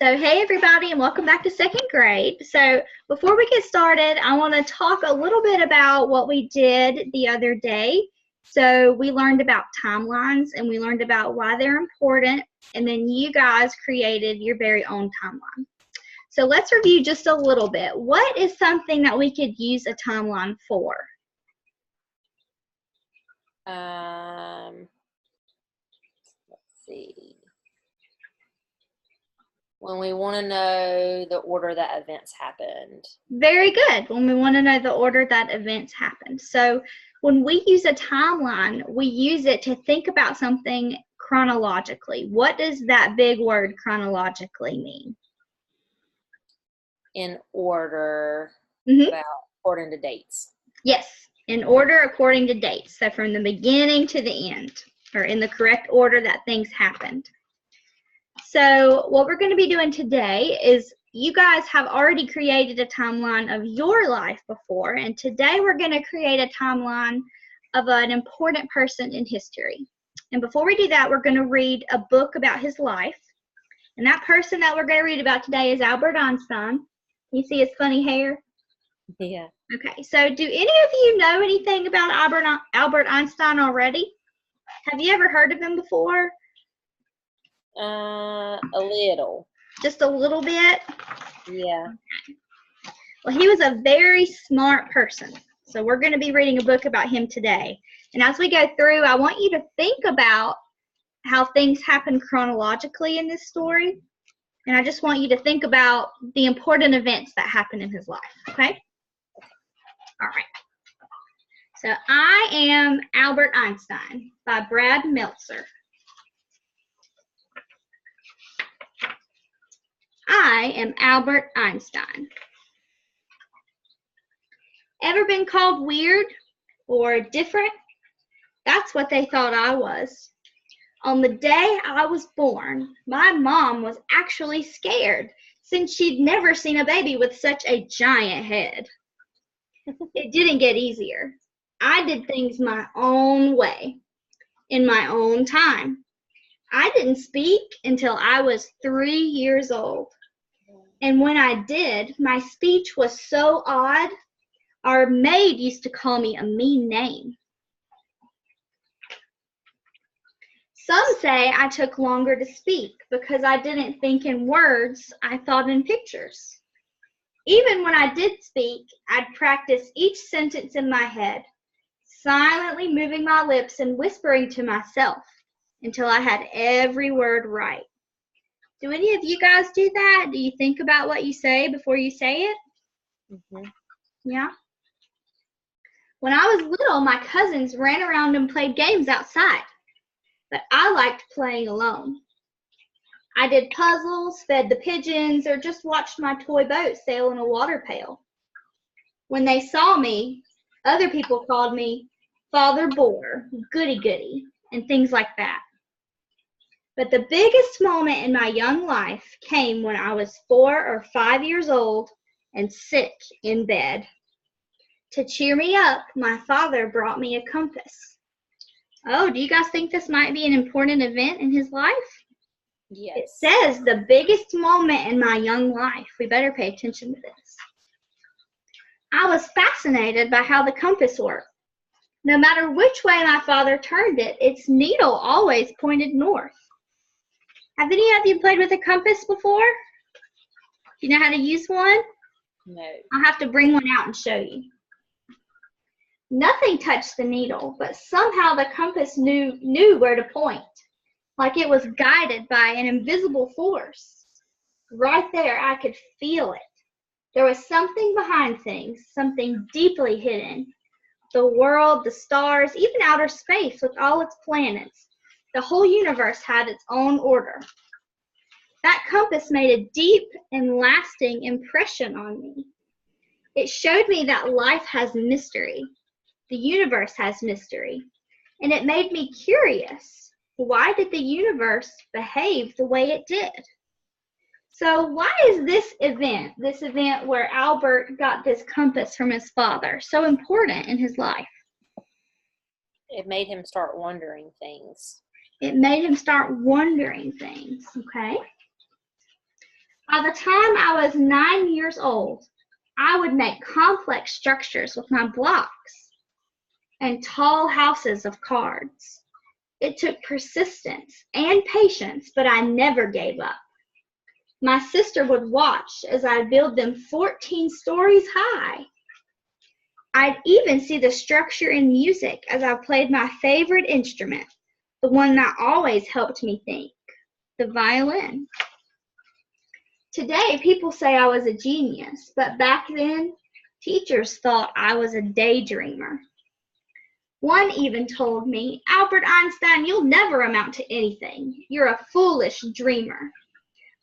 So, hey everybody, and welcome back to second grade. So, before we get started, I want to talk a little bit about what we did the other day. So, we learned about timelines and we learned about why they're important, and then you guys created your very own timeline. So, let's review just a little bit. What is something that we could use a timeline for? Let's see. When we want to know the order that events happened. Very good. When we want to know the order that events happened. So when we use a timeline, we use it to think about something chronologically. What does that big word chronologically mean? In order, according to dates. Yes, in order according to dates. So from the beginning to the end, or in the correct order that things happened. So what we're going to be doing today is you guys have already created a timeline of your life before, and today we're going to create a timeline of an important person in history. And before we do that, we're going to read a book about his life. And that person that we're going to read about today is Albert Einstein. You see his funny hair? Yeah. Okay, so do any of you know anything about Albert Einstein already? Have you ever heard of him before? A little. Just a little bit? Yeah. Okay. Well, he was a very smart person. So we're going to be reading a book about him today. And as we go through, I want you to think about how things happen chronologically in this story. And I just want you to think about the important events that happened in his life. Okay? All right. So I Am Albert Einstein by Brad Meltzer. I am Albert Einstein. Ever been called weird or different? That's what they thought I was. On the day I was born, my mom was actually scared since she'd never seen a baby with such a giant head. It didn't get easier. I did things my own way, in my own time. I didn't speak until I was 3 years old. And when I did, my speech was so odd, our maid used to call me a mean name. Some say I took longer to speak because I didn't think in words, I thought in pictures. Even when I did speak, I'd practice each sentence in my head, silently moving my lips and whispering to myself until I had every word right. Do any of you guys do that? Do you think about what you say before you say it? Mm-hmm. Yeah. When I was little, my cousins ran around and played games outside, but I liked playing alone. I did puzzles, fed the pigeons, or just watched my toy boat sail in a water pail. When they saw me, other people called me Father Boar, Goody Goody, and things like that. But the biggest moment in my young life came when I was 4 or 5 years old and sick in bed. To cheer me up, my father brought me a compass. Oh, do you guys think this might be an important event in his life? Yes. It says the biggest moment in my young life. We better pay attention to this. I was fascinated by how the compass worked. No matter which way my father turned it, its needle always pointed north. Have any of you played with a compass before? Do you know how to use one? No. I'll have to bring one out and show you. Nothing touched the needle, but somehow the compass knew where to point, like it was guided by an invisible force. Right there, I could feel it. There was something behind things, something deeply hidden. The world, the stars, even outer space with all its planets. The whole universe had its own order. That compass made a deep and lasting impression on me. It showed me that life has mystery. The universe has mystery. And it made me curious. Why did the universe behave the way it did? So why is this event where Albert got this compass from his father, so important in his life? It made him start wondering things. It made him start wondering things, okay? By the time I was 9 years old, I would make complex structures with my blocks and tall houses of cards. It took persistence and patience, but I never gave up. My sister would watch as I build them 14 stories high. I'd even see the structure in music as I played my favorite instrument, the one that always helped me think, the violin. Today, people say I was a genius, but back then, teachers thought I was a daydreamer. One even told me, "Albert Einstein, you'll never amount to anything. You're a foolish dreamer."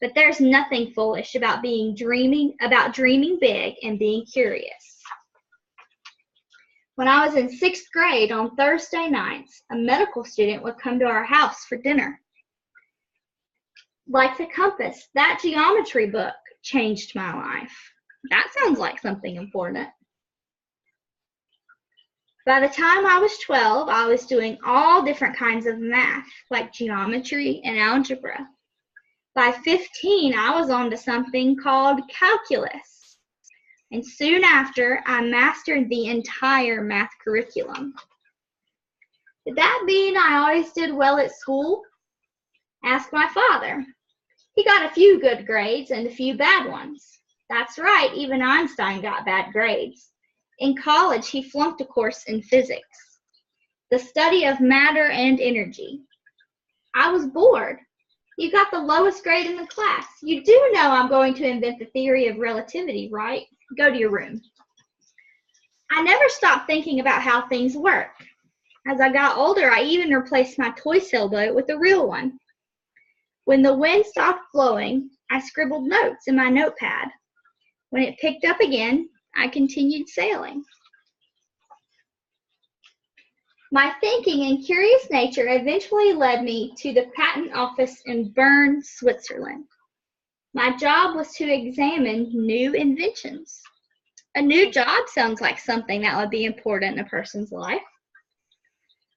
But there's nothing foolish about dreaming big and being curious. When I was in 6th grade on Thursday nights, a medical student would come to our house for dinner. Like the compass, that geometry book changed my life. That sounds like something important. By the time I was 12, I was doing all different kinds of math, like geometry and algebra. By 15, I was on to something called calculus. And soon after, I mastered the entire math curriculum. Did that mean I always did well at school? Ask my father. He got a few good grades and a few bad ones. That's right, even Einstein got bad grades. In college, he flunked a course in physics, the study of matter and energy. I was bored. You got the lowest grade in the class. You do know I'm going to invent the theory of relativity, right? Go to your room. I never stopped thinking about how things work. As I got older, I even replaced my toy sailboat with a real one. When the wind stopped blowing, I scribbled notes in my notepad. When it picked up again, I continued sailing. My thinking and curious nature eventually led me to the patent office in Bern, Switzerland. My job was to examine new inventions. A new job sounds like something that would be important in a person's life.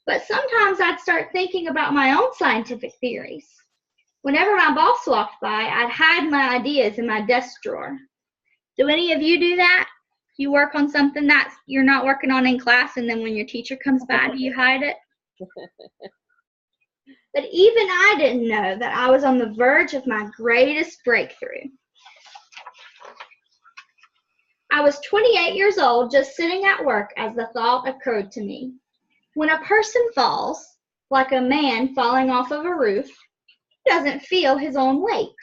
But sometimes I'd start thinking about my own scientific theories. Whenever my boss walked by, I'd hide my ideas in my desk drawer. Do any of you do that? You work on something that you're not working on in class, and then when your teacher comes by, do you hide it? But even I didn't know that I was on the verge of my greatest breakthrough. I was 28 years old, just sitting at work as the thought occurred to me. When a person falls, like a man falling off of a roof, he doesn't feel his own weight.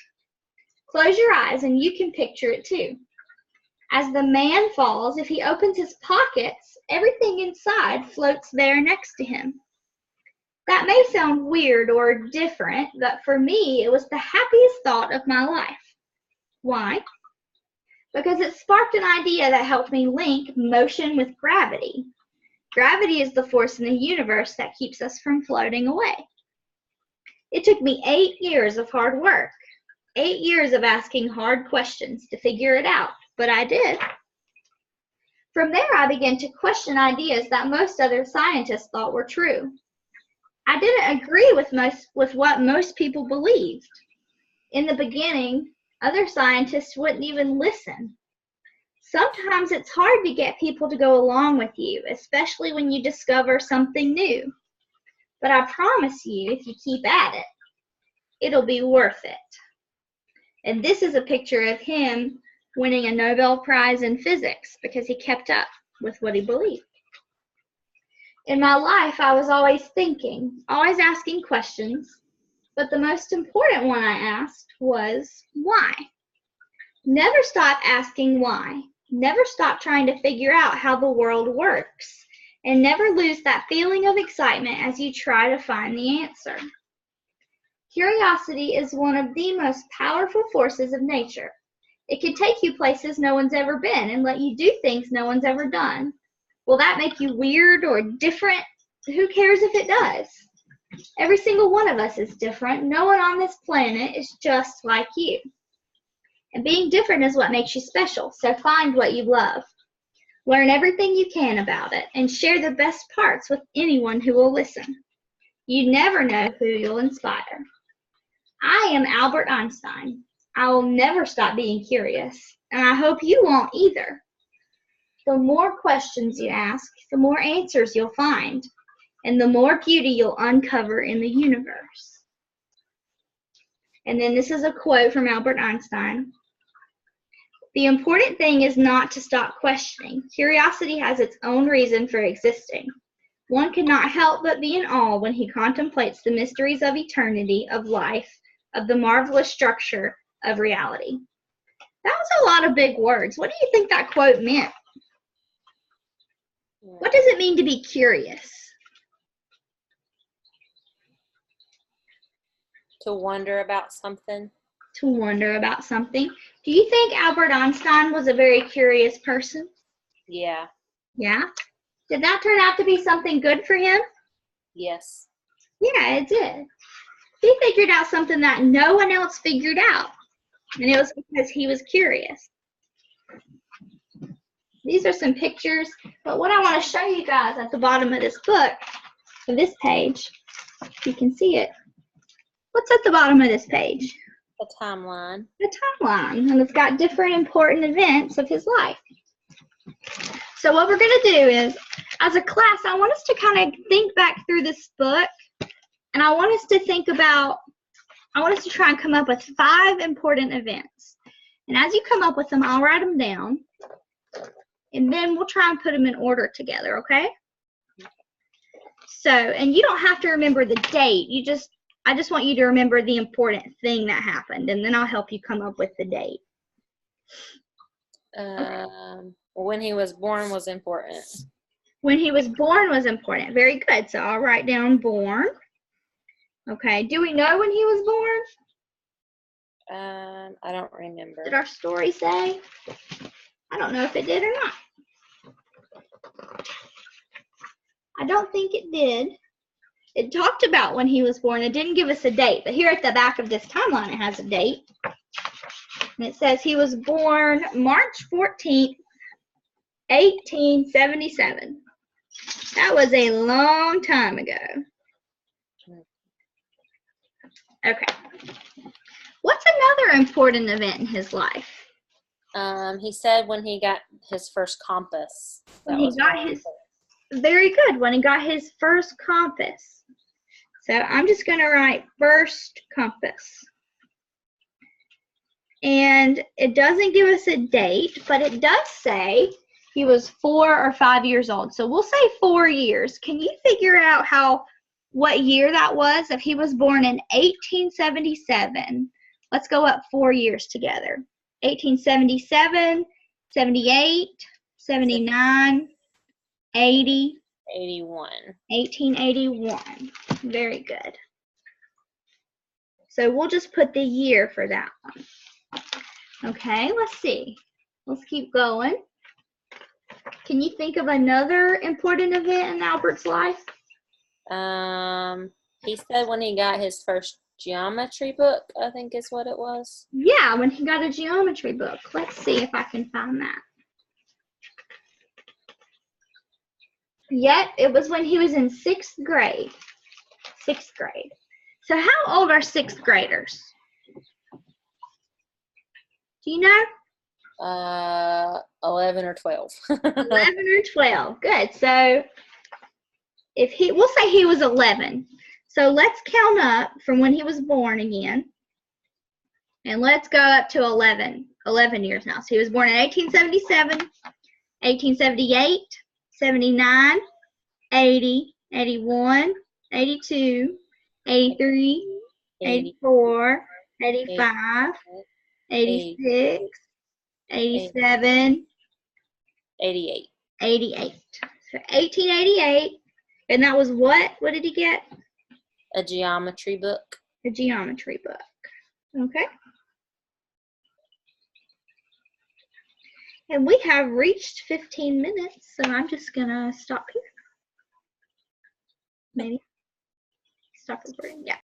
Close your eyes and you can picture it too. As the man falls, if he opens his pockets, everything inside floats there next to him. That may sound weird or different, but for me, it was the happiest thought of my life. Why? Because it sparked an idea that helped me link motion with gravity. Gravity is the force in the universe that keeps us from floating away. It took me 8 years of hard work, 8 years of asking hard questions to figure it out, but I did. From there, I began to question ideas that most other scientists thought were true. I didn't agree with what most people believed. In the beginning, other scientists wouldn't even listen. Sometimes it's hard to get people to go along with you, especially when you discover something new. But I promise you, if you keep at it, it'll be worth it. And this is a picture of him winning a Nobel Prize in physics because he kept up with what he believed. In my life, I was always thinking, always asking questions, but the most important one I asked was, why? Never stop asking why. Never stop trying to figure out how the world works, and never lose that feeling of excitement as you try to find the answer. Curiosity is one of the most powerful forces of nature. It can take you places no one's ever been and let you do things no one's ever done. Will that make you weird or different? Who cares if it does? Every single one of us is different. No one on this planet is just like you. And being different is what makes you special, so find what you love. Learn everything you can about it and share the best parts with anyone who will listen. You never know who you'll inspire. I am Albert Einstein. I will never stop being curious, and I hope you won't either. The more questions you ask, the more answers you'll find, and the more beauty you'll uncover in the universe. And then this is a quote from Albert Einstein. The important thing is not to stop questioning. Curiosity has its own reason for existing. One cannot help but be in awe when he contemplates the mysteries of eternity, of life, of the marvelous structure of reality. That was a lot of big words. What do you think that quote meant? What does it mean to be curious? To wonder about something. To wonder about something. Do you think Albert Einstein was a very curious person? Yeah. Yeah? Did that turn out to be something good for him? Yes. Yeah, it did. He figured out something that no one else figured out. And it was because he was curious. These are some pictures, but what I want to show you guys at the bottom of this book, of this page, if you can see it. What's at the bottom of this page? The timeline. The timeline, and it's got different important events of his life. So what we're going to do is, as a class, I want us to kind of think back through this book, and I want us to try and come up with 5 important events. And as you come up with them, I'll write them down, and then we'll try and put them in order together, okay? So, and you don't have to remember the date. I just want you to remember the important thing that happened, and then I'll help you come up with the date. When he was born was important. When he was born was important. Very good. So I'll write down born. Okay. Do we know when he was born? I don't remember. Did our story say? I don't know if it did or not. I don't think it did. It talked about when he was born. It didn't give us a date, but here at the back of this timeline, it has a date. And it says he was born March 14th, 1877. That was a long time ago. Okay. What's another important event in his life? He said when he got his first compass. Very good, when he got his first compass. So I'm just going to write first compass. And it doesn't give us a date, but it does say he was 4 or 5 years old. So we'll say 4 years. Can you figure out what year that was? If he was born in 1877, let's go up 4 years together. 1877, 78, 79, 80. 81. 1881. Very good. So we'll just put the year for that one. Okay, let's see. Let's keep going. Can you think of another important event in Albert's life? He said when he got his first geometry book, I think is what it was. Yeah, when he got a geometry book. Let's see if I can find that. Yep, it was when he was in 6th grade. 6th grade. So how old are 6th graders? Do you know? 11 or 12. 11 or 12. Good. So we'll say he was 11. So let's count up from when he was born again. And let's go up to 11 years now. So he was born in 1877, 1878, 79, 80, 81, 82, 83, 84, 85, 86, 87, 88. 88. So 1888. And that was what? What did he get? A geometry book. A geometry book. Okay. And we have reached 15 minutes, so I'm just going to stop here. Maybe. Stop recording. Yeah.